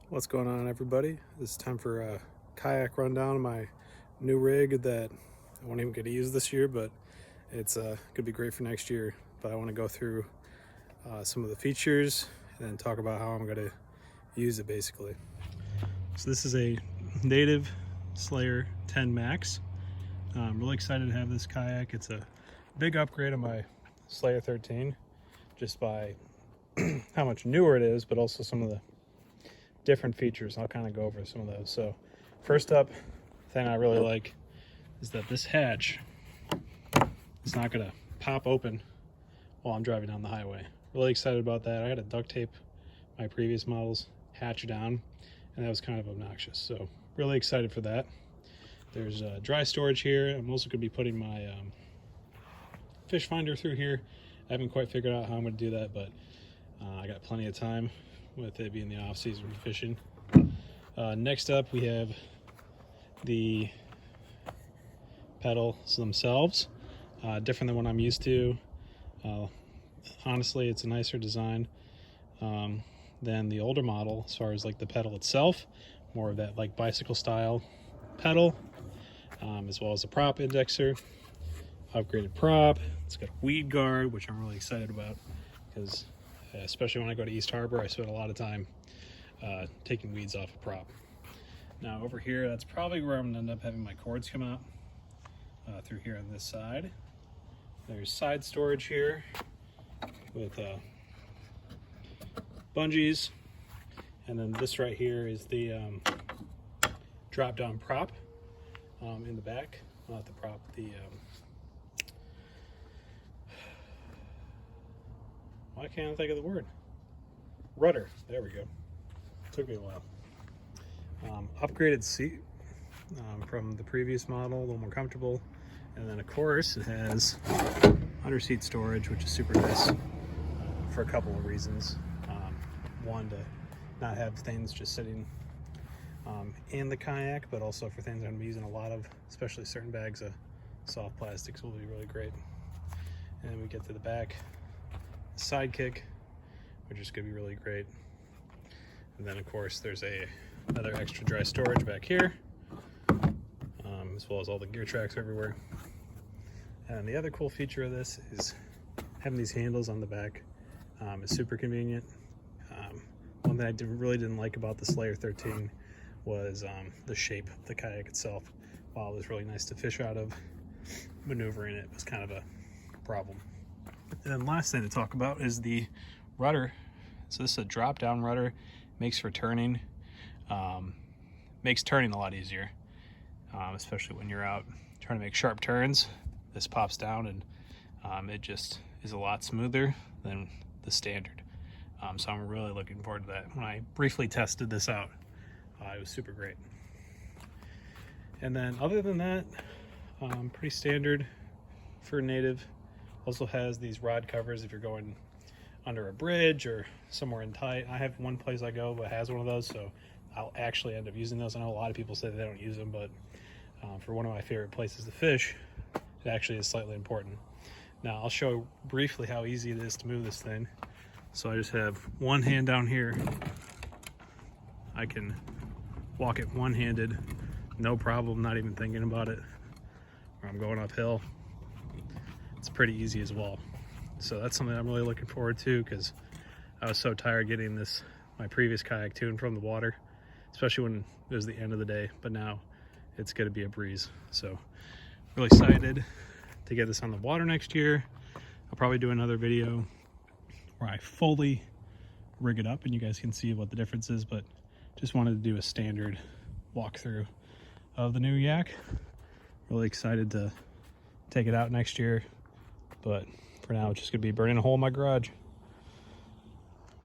What's going on, everybody? This is time for a kayak rundown of my new rig that I won't even get to use this year, but it's could be great for next year. But I want to go through some of the features and then talk about how I'm going to use it basically. So this is a native Slayer 10 Max. I'm really excited to have this kayak. It's a big upgrade on my Slayer 13 just by how much newer it is, but also some of the different features. I'll kind of go over some of those. So first up, thing I really like is that this hatch is not going to pop open while I'm driving down the highway. Really excited about that. I had to duct tape my previous model's hatch down, and that was kind of obnoxious. So really excited for that. There's dry storage here. I'm also going to be putting my fish finder through here. I haven't quite figured out how I'm going to do that, but I got plenty of time with it being the off season for fishing. Next up, we have the pedals themselves, different than what I'm used to. Honestly, it's a nicer design than the older model as far as like the pedal itself, more of that like bicycle style pedal, as well as a prop indexer, upgraded prop. It's got a weed guard, which I'm really excited about because especially when I go to East Harbor, I spend a lot of time taking weeds off a prop. Now over here, that's probably where I'm gonna end up having my cords come out, through here on this side. There's side storage here with bungees, and then this right here is the drop down prop in the back. Not the prop, the why can't I think of the word? Rudder. There we go. Took me a while. Upgraded seat from the previous model, a little more comfortable. And then of course it has under seat storage, which is super nice for a couple of reasons. One, to not have things just sitting in the kayak, but also for things I'm going to be using a lot of, especially certain bags of soft plastics will be really great. And then we get to the back. Sidekick, which is going to be really great. And then of course there's another extra dry storage back here, as well as all the gear tracks everywhere. And the other cool feature of this is having these handles on the back. Is super convenient. One thing I really didn't like about the Slayer 13 was the shape of the kayak itself. While it was really nice to fish out of, maneuvering it was kind of a problem. And then last thing to talk about is the rudder. So this is a drop down rudder, makes for turning, makes turning a lot easier, especially when you're out trying to make sharp turns. This pops down and it just is a lot smoother than the standard. So I'm really looking forward to that. When I briefly tested this out, it was super great. And then other than that, pretty standard for native. Also has these rod covers if you're going under a bridge or somewhere in tight. I have one place I go that has one of those, so I'll actually end up using those. I know a lot of people say they don't use them, but for one of my favorite places to fish, it actually is slightly important. Now I'll show briefly how easy it is to move this thing. So I just have one hand down here. I can walk it one-handed, no problem, not even thinking about it. Or I'm going uphill. It's pretty easy as well. So that's something I'm really looking forward to because I was so tired getting my previous kayak to and from the water, especially when it was the end of the day, but now it's gonna be a breeze. So really excited to get this on the water next year. I'll probably do another video where I fully rig it up and you guys can see what the difference is, but just wanted to do a standard walkthrough of the new yak. Really excited to take it out next year. But for now, it's just gonna be burning a hole in my garage.